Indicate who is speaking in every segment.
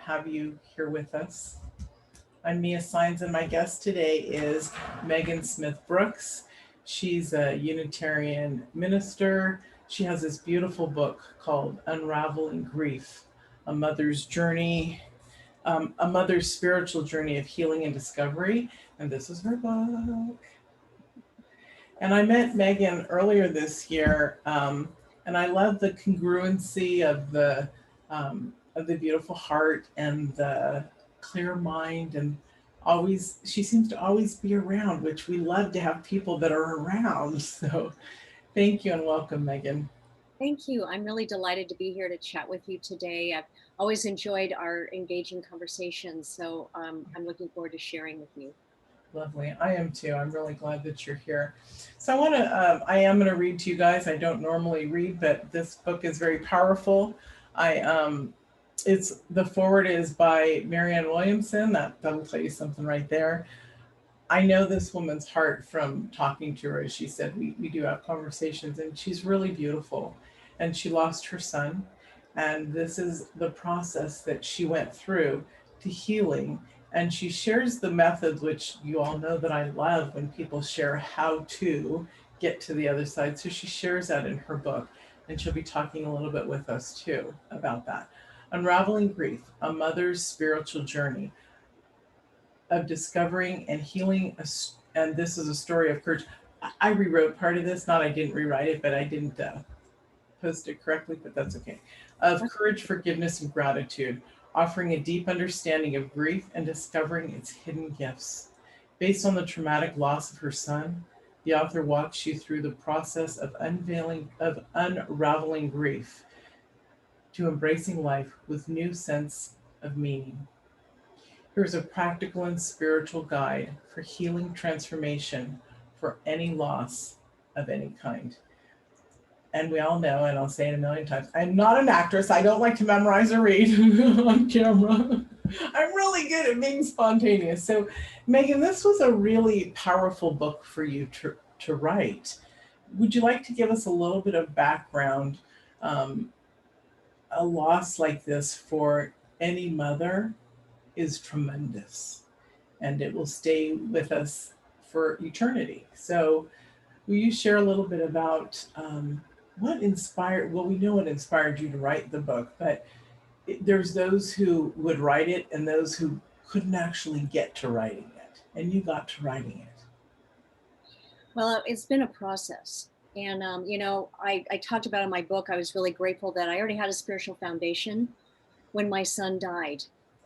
Speaker 1: have you here with us. I'm Mia Sines, and my guest today is Megan Smith Brooks. She's a Unitarian minister. She has this beautiful book called Unraveling Grief, a mother's journey, a mother's spiritual journey of healing and discovery. And this is her book. And I met Megan earlier this year, and I love the congruency of the beautiful heart and the clear mind, and always she seems to always be around, which we love to have people that are around. So, thank you and welcome, Megan.
Speaker 2: Thank you. I'm really delighted to be here to chat with you today. I've always enjoyed our engaging conversations, so I'm looking forward to sharing with you.
Speaker 1: Lovely. I am too. I'm really glad that you're here. So I am going to read to you guys. I don't normally read, but this book is very powerful. It's the forward is by Marianne Williamson. That'll tell you something right there. I know this woman's heart from talking to her. As she said, we do have conversations, and she's really beautiful. And she lost her son. And this is the process that she went through to healing. And she shares the methods, which you all know that I love when people share how to get to the other side. So she shares that in her book. And she'll be talking a little bit with us too about that. Unraveling Grief, a mother's spiritual journey of discovering and healing. And this is a story of courage. I rewrote part of this, not I didn't rewrite it, but I didn't post it correctly, but that's okay. Of courage, forgiveness, and gratitude, offering a deep understanding of grief and discovering its hidden gifts. Based on the traumatic loss of her son, the author walks you through the process of unraveling grief to embracing life with new sense of meaning. Here's a practical and spiritual guide for healing transformation for any loss of any kind. And we all know, and I'll say it a million times, I'm not an actress. I don't like to memorize or read on camera. I'm really good at being spontaneous. So, Megan, this was a really powerful book for you to write. Would you like to give us a little bit of background? A loss like this for any mother is tremendous, and it will stay with us for eternity. So, will you share a little bit about what inspired? Well, we know what inspired you to write the book, but there's those who would write it and those who couldn't actually get to writing it, and you got to writing it.
Speaker 2: Well, it's been a process. And, I talked about in my book, I was really grateful that I already had a spiritual foundation when my son died.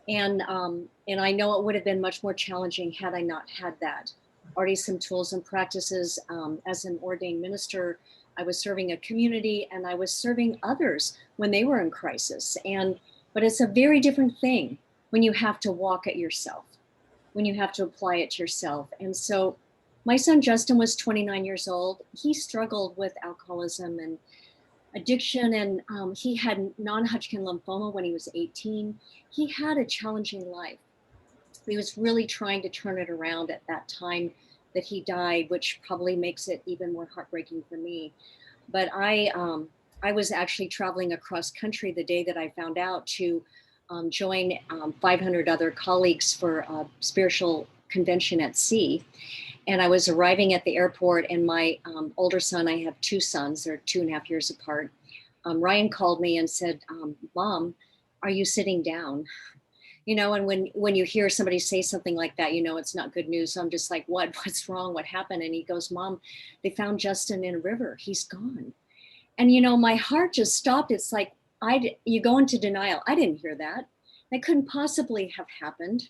Speaker 2: And I know it would have been much more challenging had I not had that. Already some tools and practices. As an ordained minister, I was serving a community and I was serving others when they were in crisis. But it's a very different thing when you have to walk it yourself, when you have to apply it to yourself. And so my son Justin was 29 years old. He struggled with alcoholism and addiction, and he had non-Hodgkin lymphoma when he was 18. He had a challenging life. He was really trying to turn it around at that time that he died, which probably makes it even more heartbreaking for me. But I was actually traveling across country the day that I found out to join 500 other colleagues for a spiritual convention at sea. And I was arriving at the airport, and my older son, I have two sons, they're 2.5 years apart. Ryan called me and said, Mom, are you sitting down? And when you hear somebody say something like that, it's not good news. So I'm just like, what's wrong? What happened? And he goes, Mom, they found Justin in a river. He's gone. And, my heart just stopped. It's like, you go into denial. I didn't hear that. That couldn't possibly have happened.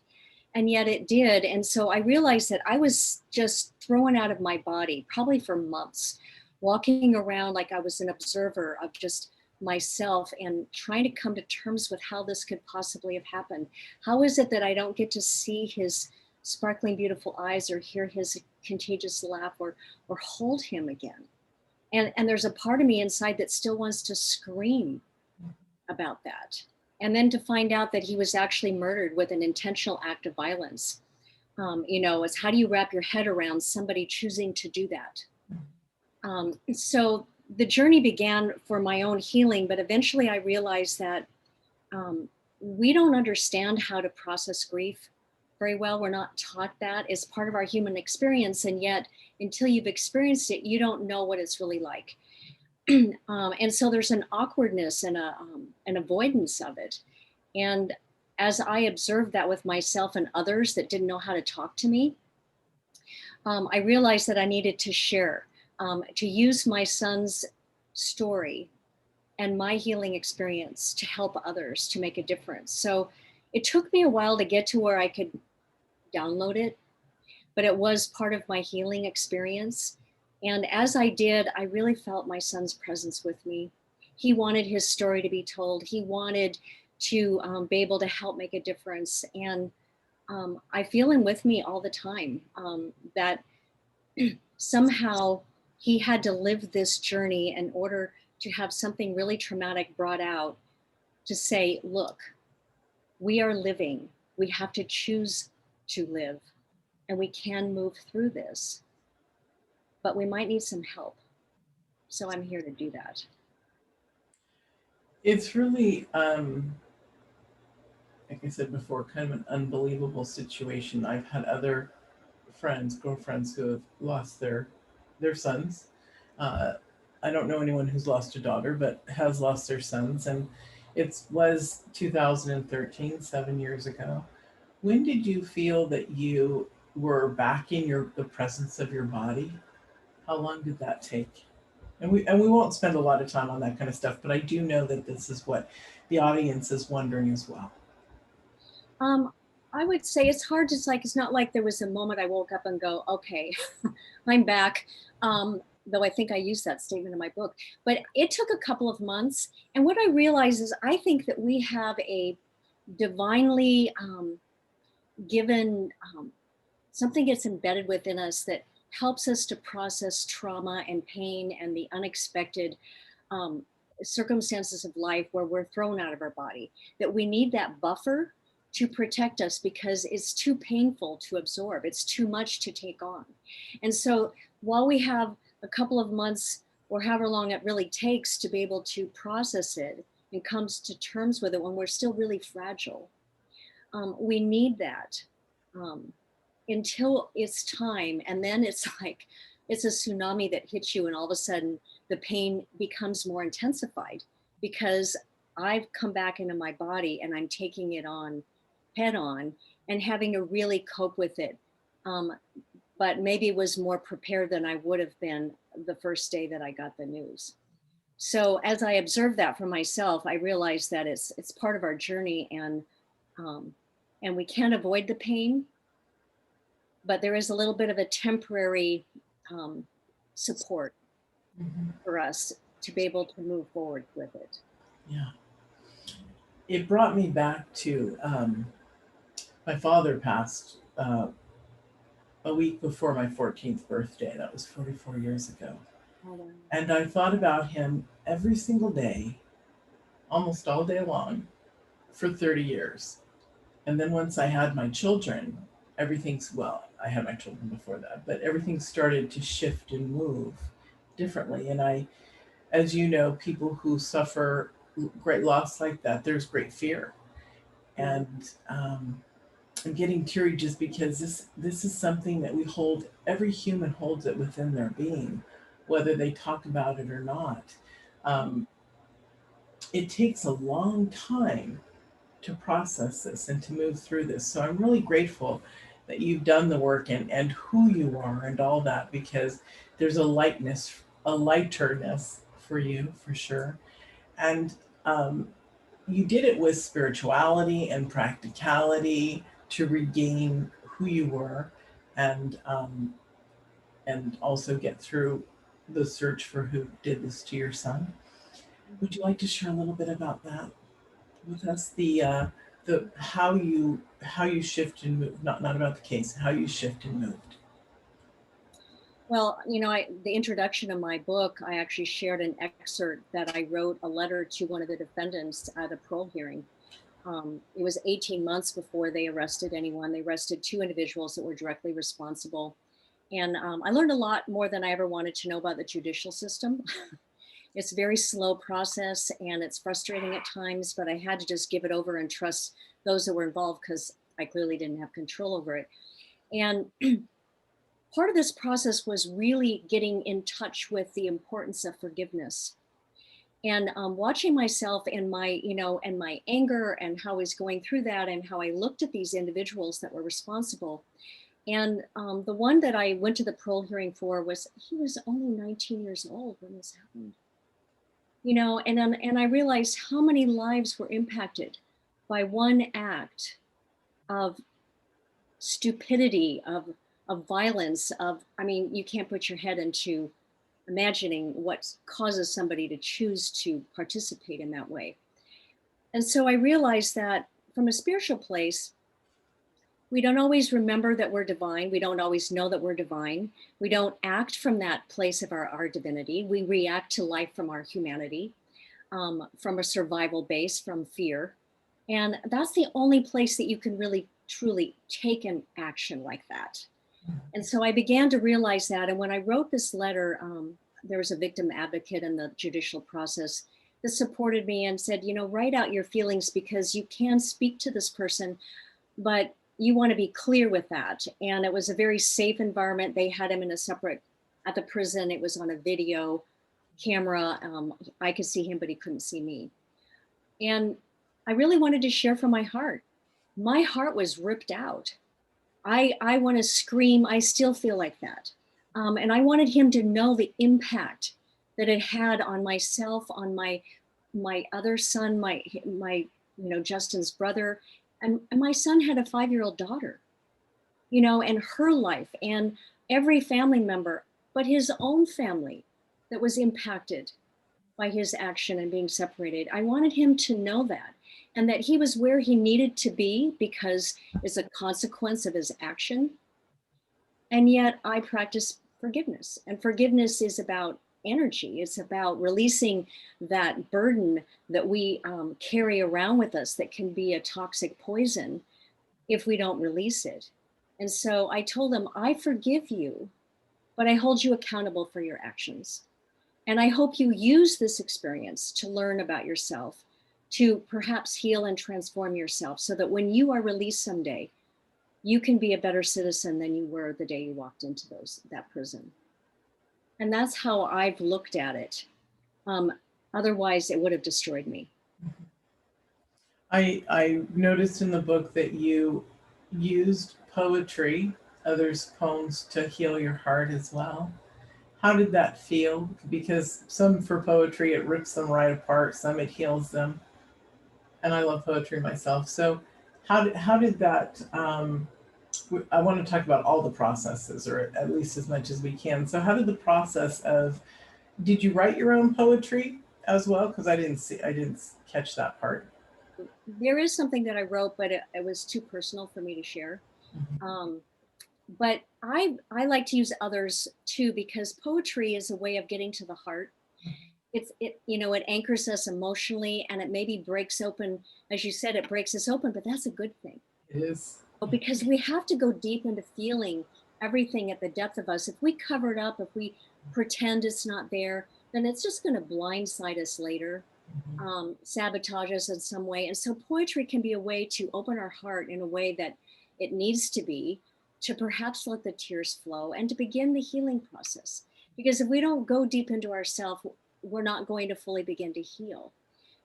Speaker 2: And yet it did. And so I realized that I was just thrown out of my body, probably for months, walking around like I was an observer of just myself and trying to come to terms with how this could possibly have happened. How is it that I don't get to see his sparkling, beautiful eyes or hear his contagious laugh or hold him again? And there's a part of me inside that still wants to scream about that. And then to find out that he was actually murdered with an intentional act of violence. It's how do you wrap your head around somebody choosing to do that? So the journey began for my own healing, but eventually I realized that we don't understand how to process grief very well. We're not taught that as part of our human experience. And yet, until you've experienced it, you don't know what it's really like. And so there's an awkwardness and an avoidance of it. And as I observed that with myself and others that didn't know how to talk to me, I realized that I needed to share, to use my son's story and my healing experience to help others to make a difference. So it took me a while to get to where I could download it, but it was part of my healing experience. And as I did, I really felt my son's presence with me. He wanted his story to be told. He wanted to be able to help make a difference. And I feel him with me all the time, that somehow he had to live this journey in order to have something really traumatic brought out to say, look, we are living. We have to choose to live, and we can move through this, but we might need some help. So I'm here to do that.
Speaker 1: It's really, like I said before, kind of an unbelievable situation. I've had other friends, girlfriends who have lost their sons. Uh, I don't know anyone who's lost a daughter, but has lost their sons, and it was 2013, 7 years ago. When did you feel that you were back in the presence of your body? How long did that take? And we won't spend a lot of time on that kind of stuff, but I do know that this is what the audience is wondering as well.
Speaker 2: Um, I would say it's hard to, like, it's not like there was a moment I woke up and go, okay, I'm back. Though I think I used that statement in my book, but it took a couple of months. And what I realized is I think that we have a divinely given something gets embedded within us that helps us to process trauma and pain and the unexpected um, circumstances of life where we're thrown out of our body, that we need that buffer to protect us because it's too painful to absorb. It's too much to take on. And so while we have a couple of months or however long it really takes to be able to process it and comes to terms with it when we're still really fragile, we need that. Um, until it's time. And then it's like, it's a tsunami that hits you, and all of a sudden the pain becomes more intensified because I've come back into my body and I'm taking it on head on and having to really cope with it. Um, but maybe was more prepared than I would have been the first day that I got the news. So as I observed that for myself, I realized that it's part of our journey, um, and we can't avoid the pain, but there is a little bit of a temporary um, support
Speaker 1: Mhm.
Speaker 2: for us to be able to move forward with it.
Speaker 1: Yeah. It brought me back to my father passed a week before my 14th birthday. That was 44 years ago.
Speaker 2: Oh, wow.
Speaker 1: And I thought about him every single day, almost all day long, for 30 years. And then once I had my children, well, I had my children before that, but everything started to shift and move differently. And as you know, people who suffer great loss like that, there's great fear.
Speaker 2: Yeah.
Speaker 1: And I'm getting teary just because this is something that we hold. Every human holds it within their being, whether they talk about it or not. Um, it takes a long time to process this and to move through this. So I'm really grateful that you've done the work and who you are and all that, because there's a lightness, a lighterness for you for sure. And um, you did it with spirituality and practicality to regain who you were, and also get through the search for who did this to your son. Would you like to share a little bit about that with us? The how you shift and move, not about the case, how you shift and moved.
Speaker 2: Well, the introduction of my book, I actually shared an excerpt that I wrote a letter to one of the defendants at a parole hearing. It was 18 months before they arrested anyone. They arrested two individuals that were directly responsible. And I learned a lot more than I ever wanted to know about the judicial system. It's a very slow process and it's frustrating at times, but I had to just give it over and trust those that were involved because I clearly didn't have control over it. And part of this process was really getting in touch with the importance of forgiveness and watching myself and and my anger and how I was going through that and how I looked at these individuals that were responsible. And the one that I went to the parole hearing for he was only 19 years old when this happened. And I realized how many lives were impacted by one act of stupidity, of violence, I mean, you can't put your head into imagining what causes somebody to choose to participate in that way. And so I realized that from a spiritual place, we don't always remember that we're divine. We don't always know that we're divine. We don't act from that place of our divinity. We react to life from our humanity, from a survival base, from fear. And that's the only place that you can really, truly take an action like that. And so I began to realize that. And when I wrote this letter, there was a victim advocate in the judicial process that supported me and said, write out your feelings because you can speak to this person, but you want to be clear with that. And it was a very safe environment. They had him in a separate, at the prison, it was on a video camera. I could see him, but he couldn't see me. And I really wanted to share from my heart. My heart was ripped out. I want to scream. I still feel like that. And I wanted him to know the impact that it had on myself, on my other son, my Justin's brother, and my son had a 5-year-old daughter, and her life and every family member, but his own family that was impacted by his action and being separated. I wanted him to know that and that he was where he needed to be because it's a consequence of his action. And yet I practice forgiveness, and forgiveness is about energy. It's about releasing that burden that we carry around with us that can be a toxic poison if we don't release it. And so I told him, I forgive you, but I hold you accountable for your actions. And I hope you use this experience to learn about yourself, to perhaps heal and transform yourself so that when you are released someday, you can be a better citizen than you were the day you walked into that prison. And that's how I've looked at it. Otherwise, it would have destroyed me.
Speaker 1: I noticed in the book that you used poetry, others' poems, to heal your heart as well. How did that feel? Because some for poetry, it rips them right apart, some it heals them. And I love poetry myself. So how did that, I want to talk about all the processes, or at least as much as we can. So how did the process of, did you write your own poetry as well? Because I didn't catch that part.
Speaker 2: There is something that I wrote, but it was too personal for me to share. Um, but I like to use others too, because poetry is a way of getting to the heart. It anchors us emotionally, and it maybe breaks open, as you said, it breaks us open, but that's a good thing.
Speaker 1: It is.
Speaker 2: Because we have to go deep into feeling everything at the depth of us. If we cover it up, if we pretend it's not there, then it's just going to blindside us later, sabotage us in some way. And so poetry can be a way to open our heart in a way that it needs to be, to perhaps let the tears flow and to begin the healing process. Because if we don't go deep into ourselves, we're not going to fully begin to heal.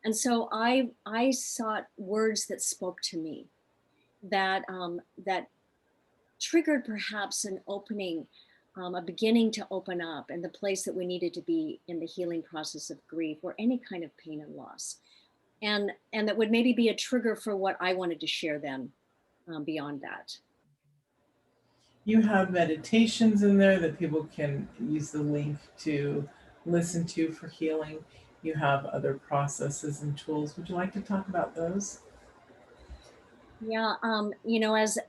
Speaker 2: And so I sought words that spoke to me, that triggered perhaps an opening, a beginning to open up in the place that we needed to be in the healing process of grief or any kind of pain and loss. And that would maybe be a trigger for what I wanted to share then, beyond that.
Speaker 1: You have meditations in there that people can use the link to listen to for healing. You have other processes and tools. Would you like to talk about those?
Speaker 2: Yeah,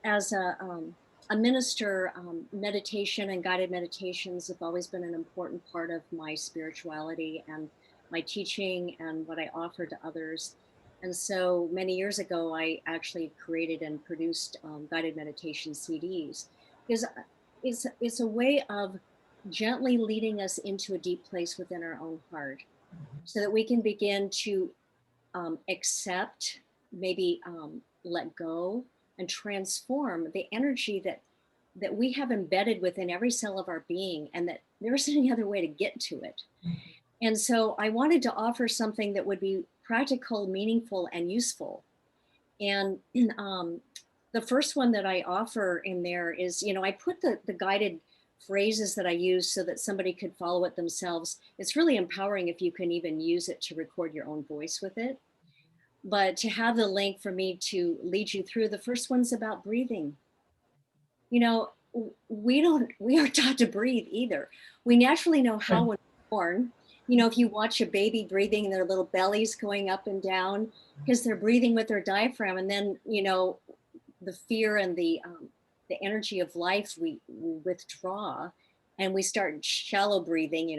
Speaker 2: as a minister, meditation and guided meditations have always been an important part of my spirituality and my teaching and what I offer to others. And so many years ago, I actually created and produced guided meditation CDs because it's a way of gently leading us into a deep place within our own heart. so that we can begin to accept, maybe let go, and transform the energy that we have embedded within every cell of our being, and that there isn't any other way to get to it. And so I wanted to offer something that would be practical, meaningful, and useful. And the first one that I offer in there is, I put the guided phrases that I use so that somebody could follow it themselves. It's really empowering if you can even use it to record your own voice with it. But to have the link for me to lead you through, the first one's about breathing. We aren't taught to breathe either. We naturally know how when we're born. If you watch a baby breathing and their little bellies going up and down, because they're breathing with their diaphragm, and then the fear and the energy of life, we withdraw, and we start shallow breathing.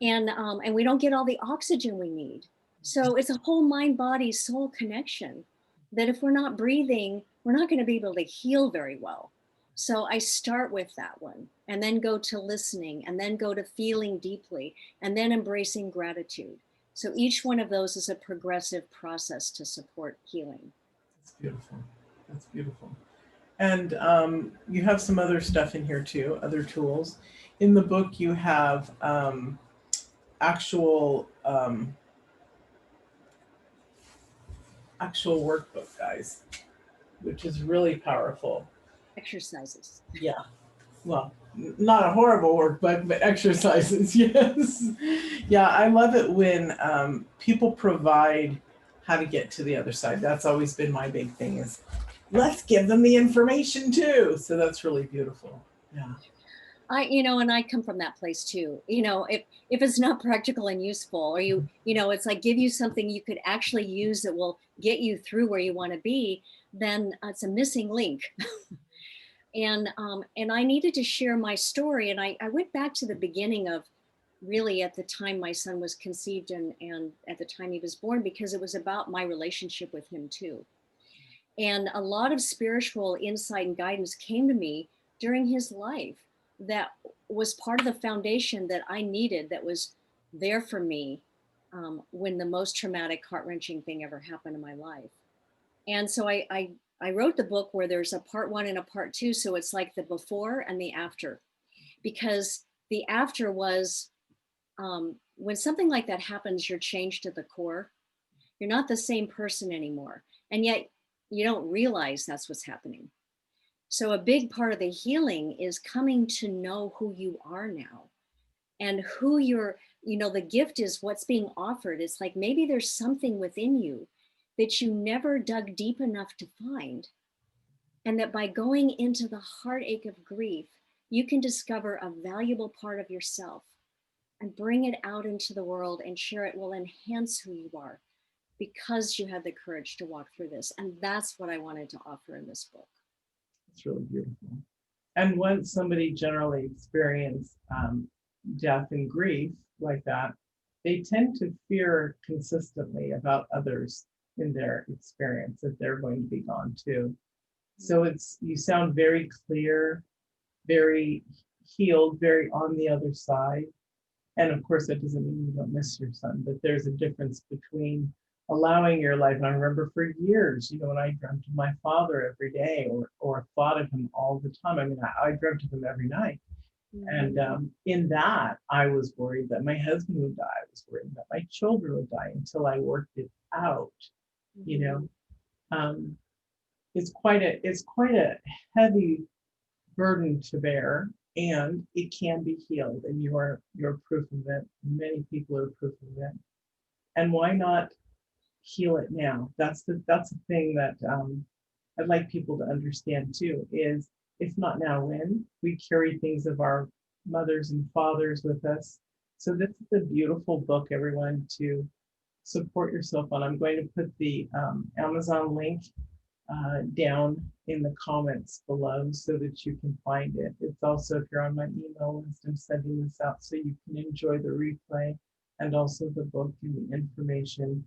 Speaker 2: And we don't get all the oxygen we need. So it's a whole mind, body, soul connection that if we're not breathing, we're not going to be able to heal very well. So I start with that one, and then go to listening, and then go to feeling deeply, and then embracing gratitude. So each one of those is a progressive process to support healing.
Speaker 1: That's beautiful. That's beautiful. And you have some other stuff in here too, other tools. In the book, you have actual workbook, guys, which is really powerful.
Speaker 2: Exercises.
Speaker 1: Yeah. Well, not a horrible workbook, but exercises, yes. Yeah, I love it when people provide how to get to the other side. That's always been my big thing, is let's give them the information too. So that's really beautiful. Yeah.
Speaker 2: And I come from that place too. If it's not practical and useful, or it's like give you something you could actually use that will get you through where you want to be, then it's a missing link. And I needed to share my story. And I went back to the beginning of, really, at the time my son was conceived, and at the time he was born, because it was about my relationship with him too. And a lot of spiritual insight and guidance came to me during his life that was part of the foundation that I needed, that was there for me when the most traumatic, heart-wrenching thing ever happened in my life. And so I wrote the book where there's a part one and a part two. So it's like the before and the after, because the after was when something like that happens, you're changed to the core. You're not the same person anymore. And yet you don't realize that's what's happening. So a big part of the healing is coming to know who you are now, and who you're, the gift is what's being offered. It's like maybe there's something within you that you never dug deep enough to find. And that by going into the heartache of grief, you can discover a valuable part of yourself and bring it out into the world and share it. Will enhance who you are, because you had the courage to walk through this. And that's what I wanted to offer in this book.
Speaker 1: It's really beautiful. And once somebody generally experiences death and grief like that, they tend to fear consistently about others in their experience, that they're going to be gone too. So you sound very clear, very healed, very on the other side. And of course, that doesn't mean you don't miss your son, but there's a difference between allowing your life. And I remember for years, when I dreamt of my father every day, or thought of him all the time. I mean, I dreamt of him every night. Mm-hmm. And in that, I was worried that my husband would die. I was worried that my children would die, until I worked it out. Mm-hmm. It's quite a heavy burden to bear, and it can be healed. And you're proof of it. Many people are proof of it. And why not heal it now? That's the thing that I'd like people to understand too, is if not now, when? We carry things of our mothers and fathers with us. So this is a beautiful book, everyone, to support yourself on. I'm going to put the Amazon link down in the comments below so that you can find it. It's also, if you're on my email list, I'm sending this out so you can enjoy the replay and also the book and the information.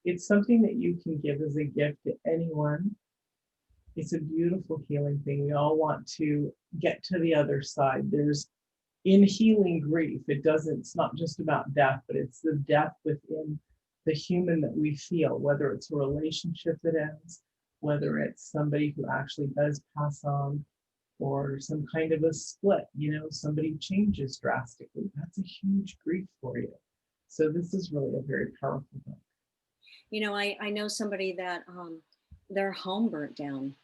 Speaker 1: It's something that you can give as a gift to anyone. It's a beautiful healing thing. We all want to get to the other side. There's, in healing grief, it's not just about death, but it's the death within the human that we feel, whether it's a relationship that ends, whether it's somebody who actually does pass on, or some kind of a split, somebody changes drastically. That's a huge grief for you. So this is really a very powerful book.
Speaker 2: I know somebody that their home burnt down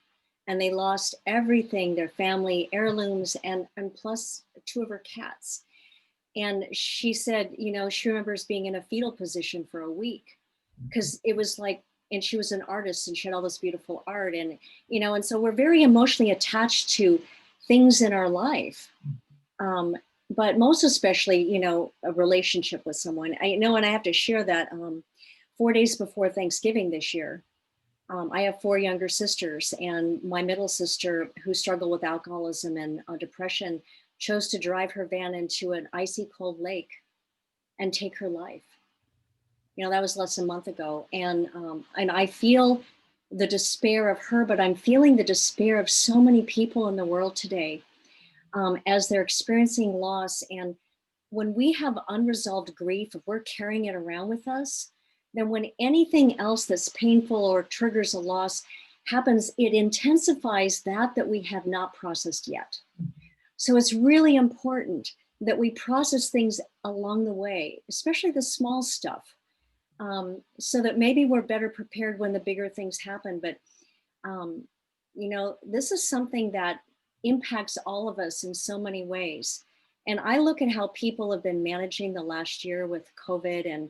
Speaker 2: and they lost everything, their family heirlooms, and plus 2 of her cats. And she said, she remembers being in a fetal position for a week because it was like, and she was an artist and she had all this beautiful art. And, and so we're very emotionally attached to things in our life. But most especially, a relationship with someone. I know, and I have to share that 4 days before Thanksgiving this year, I have 4 younger sisters, and my middle sister, who struggled with alcoholism and depression, chose to drive her van into an icy cold lake and take her life. That was less than a month ago. And I feel the despair of her, but I'm feeling the despair of so many people in the world today as they're experiencing loss. And when we have unresolved grief, if we're carrying it around with us, then when anything else that's painful or triggers a loss happens, it intensifies that we have not processed yet. So it's really important that we process things along the way, especially the small stuff, so that maybe we're better prepared when the bigger things happen. But, this is something that impacts all of us in so many ways. And I look at how people have been managing the last year with COVID and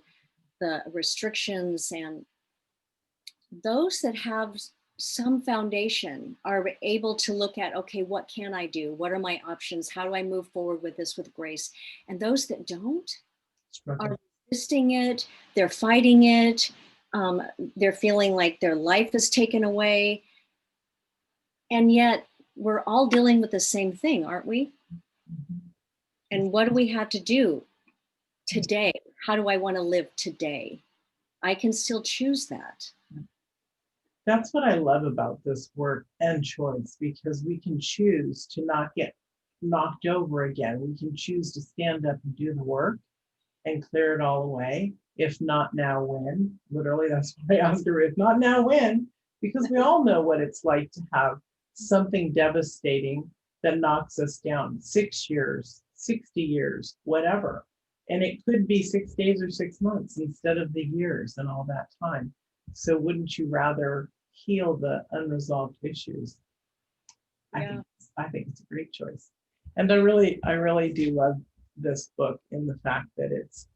Speaker 2: the restrictions, and those that have some foundation are able to look at, okay, what can I do? What are my options? How do I move forward with this with grace? And those that don't are resisting it, they're fighting it, they're feeling like their life is taken away. And yet we're all dealing with the same thing, aren't we? And what do we have to do today? How do I want to live today? I can still choose that.
Speaker 1: That's what I love about this work and choice, because we can choose to not get knocked over again. We can choose to stand up and do the work and clear it all away. If not now, when? Literally, that's why I asked her, if not now, when? Because we all know what it's like to have something devastating that knocks us down. 6 years, 60 years, whatever. And it could be 6 days or 6 months instead of the years and all that time. So wouldn't you rather heal the unresolved issues?
Speaker 2: Yeah.
Speaker 1: I think it's a great choice. And I really do love this book in the fact that it's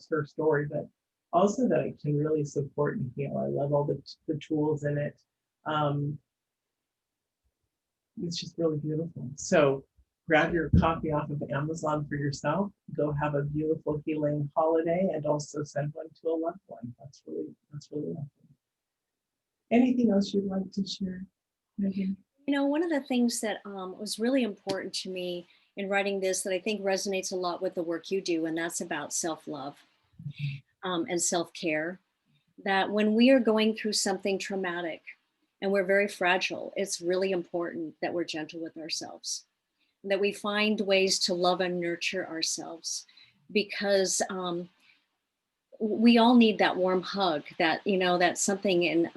Speaker 1: her story, but also that it can really support and heal. I love all the tools in it. It's just really beautiful. So grab your copy off of Amazon for yourself. Go have a beautiful healing holiday, and also send one to a loved one. That's really lovely. Anything else you'd like to share, Megan?
Speaker 2: One of the things that was really important to me in writing this that I think resonates a lot with the work you do, and that's about self-love and self-care. That when we are going through something traumatic and we're very fragile, it's really important that we're gentle with ourselves, that we find ways to love and nurture ourselves, because we all need that warm hug, that's something.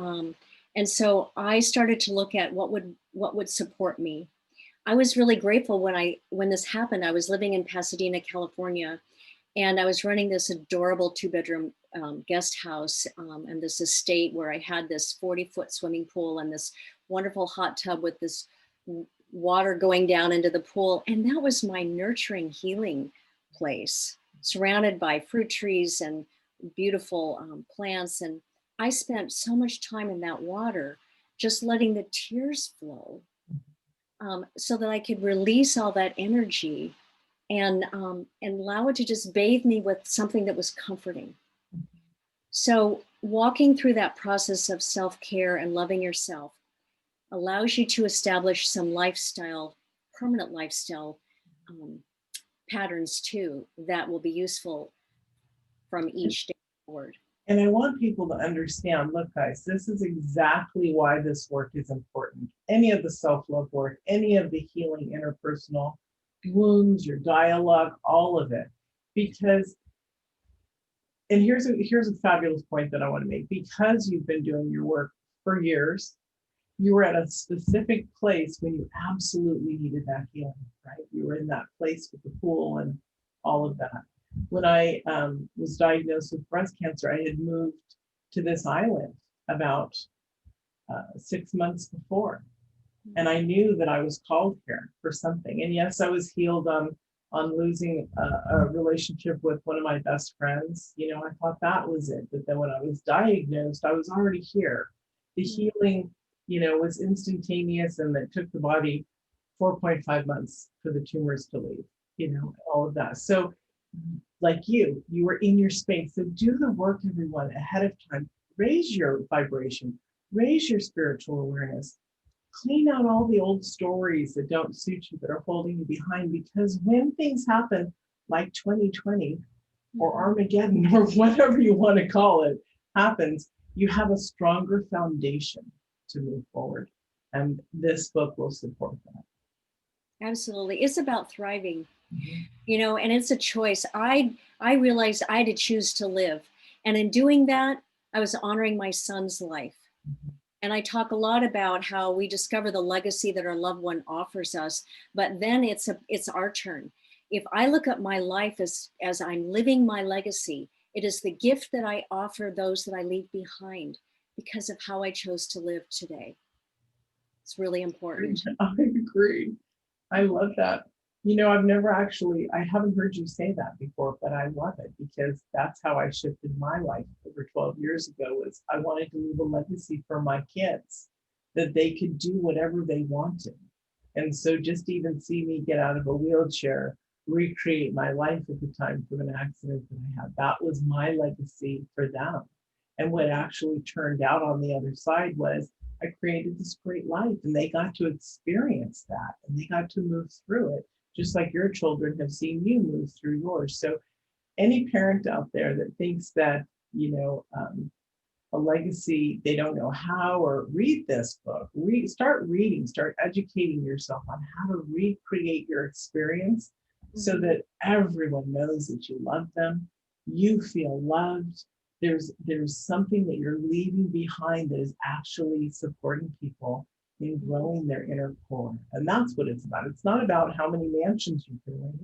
Speaker 2: And so I started to look at what would support me. I was really grateful when this happened. I was living in Pasadena, California, and I was running this adorable 2-bedroom guest house and this estate where I had this 40-foot swimming pool and this wonderful hot tub with this water going down into the pool. And that was my nurturing, healing place, surrounded by fruit trees and beautiful plants. And I spent so much time in that water, just letting the tears flow, so that I could release all that energy and allow it to just bathe me with something that was comforting. So walking through that process of self-care and loving yourself allows you to establish some permanent lifestyle patterns too, that will be useful from each day forward.
Speaker 1: And I want people to understand, look, guys, this is exactly why this work is important. Any of the self-love work, any of the healing interpersonal wounds, your dialogue, all of it. Because, and here's a fabulous point that I want to make. Because you've been doing your work for years, you were at a specific place when you absolutely needed that healing, right? You were in that place with the pool and all of that. When I was diagnosed with breast cancer, I had moved to this island about 6 months before. And I knew that I was called here for something. And yes, I was healed on losing a relationship with one of my best friends. You know, I thought that was it. But then when I was diagnosed, I was already here. The healing, you know, was instantaneous, and it took the body 4.5 months for the tumors to leave, you know, all of that. So like you were in your space. So do the work, everyone, ahead of time. Raise your vibration, raise your spiritual awareness, clean out all the old stories that don't suit you, that are holding you behind. Because when things happen like 2020 or Armageddon or whatever you want to call it happens, you have a stronger foundation to move forward. And this book will support that.
Speaker 2: Absolutely. It's about thriving, you know, and it's a choice. I realized I had to choose to live. And in doing that, I was honoring my son's life. And I talk a lot about how we discover the legacy that our loved one offers us, but then it's our turn. If I look at my life as I'm living my legacy, it is the gift that I offer those that I leave behind because of how I chose to live today. It's really important.
Speaker 1: I agree. I love that. You know, I haven't heard you say that before, but I love it, because that's how I shifted my life over 12 years ago. Was I wanted to leave a legacy for my kids, that they could do whatever they wanted. And so just even see me get out of a wheelchair, recreate my life at the time from an accident that I had, that was my legacy for them. And what actually turned out on the other side was I created this great life, and they got to experience that, and they got to move through it, just like your children have seen you move through yours. So any parent out there that thinks that, you know, a legacy, they don't know how, or read this book, start reading, start educating yourself on how to recreate your experience so that everyone knows that you love them, you feel loved. There's something that you're leaving behind that is actually supporting people in growing their inner core. And that's what it's about. It's not about how many mansions you can live,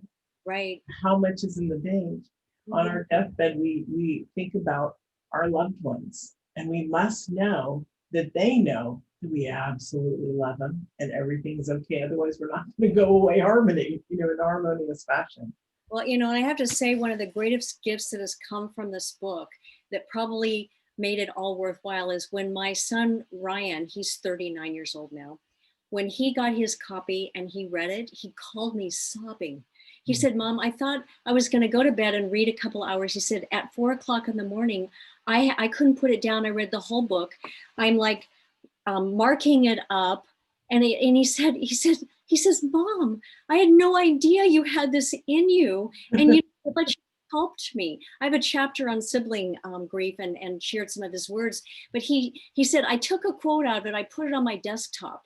Speaker 2: Right.
Speaker 1: how much is in the bank. On our deathbed, we think about our loved ones, and we must know that they know that we absolutely love them and everything's okay. Otherwise, we're not going to go away in harmonious fashion.
Speaker 2: Well, you know, I have to say, one of the greatest gifts that has come from this book that probably made it all worthwhile is when my son, Ryan, he's 39 years old now, when he got his copy and he read it, he called me sobbing. He said, Mom, I thought I was going to go to bed and read a couple hours. He said, at 4 o'clock in the morning, I couldn't put it down. I read the whole book. I'm like marking it up. And he says, Mom, I had no idea you had this in you. And but you helped me. I have a chapter on sibling grief and shared some of his words. But he said, I took a quote out of it. I put it on my desktop.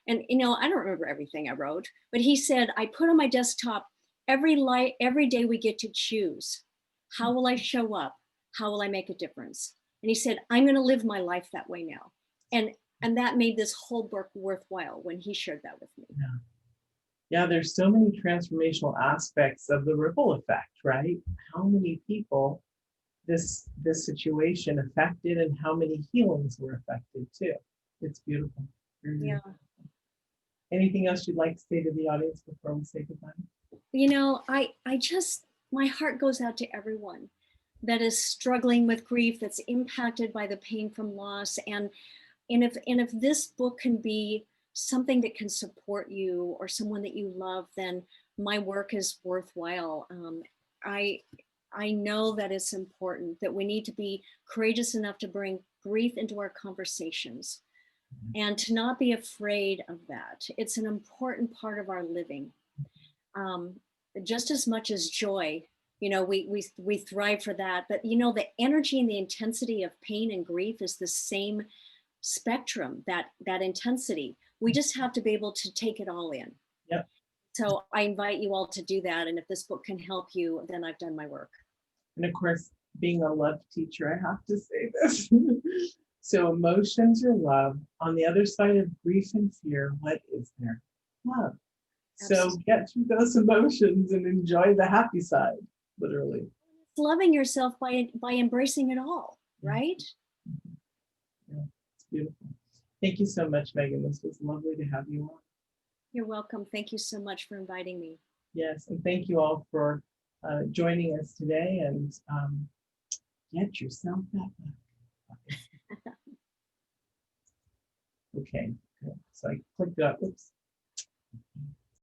Speaker 2: And, you know, I don't remember everything I wrote, but he said, I put on my desktop, every day we get to choose. How will I show up? How will I make a difference? And he said, I'm going to live my life that way now. And that made this whole book worthwhile when he shared that with me.
Speaker 1: Yeah, there's so many transformational aspects of the ripple effect, right? How many people this situation affected, and how many healings were affected too. It's beautiful.
Speaker 2: Yeah.
Speaker 1: Anything else you'd like to say to the audience before we say goodbye?
Speaker 2: You know, my heart goes out to everyone that is struggling with grief, that's impacted by the pain from loss. And if this book can be something that can support you or someone that you love, then my work is worthwhile. I know that it's important, that we need to be courageous enough to bring grief into our conversations and to not be afraid of that. It's an important part of our living. Just as much as joy, you know, we thrive for that. But, you know, the energy and the intensity of pain and grief is the same spectrum, that intensity. We just have to be able to take it all in.
Speaker 1: Yep.
Speaker 2: So I invite you all to do that. And if this book can help you, then I've done my work.
Speaker 1: And of course, being a love teacher, I have to say this. So emotions are love. On the other side of grief and fear, what is there? Love. So
Speaker 2: Absolutely.
Speaker 1: get through those emotions and enjoy the happy side, literally.
Speaker 2: It's loving yourself by embracing it all, right?
Speaker 1: Yeah, it's beautiful. Thank you so much, Megan. This was lovely to have you on.
Speaker 2: You're welcome. Thank you so much for inviting me.
Speaker 1: Yes, and thank you all for joining us today, and get yourself that book. Okay, good. So I clicked it up. Oops.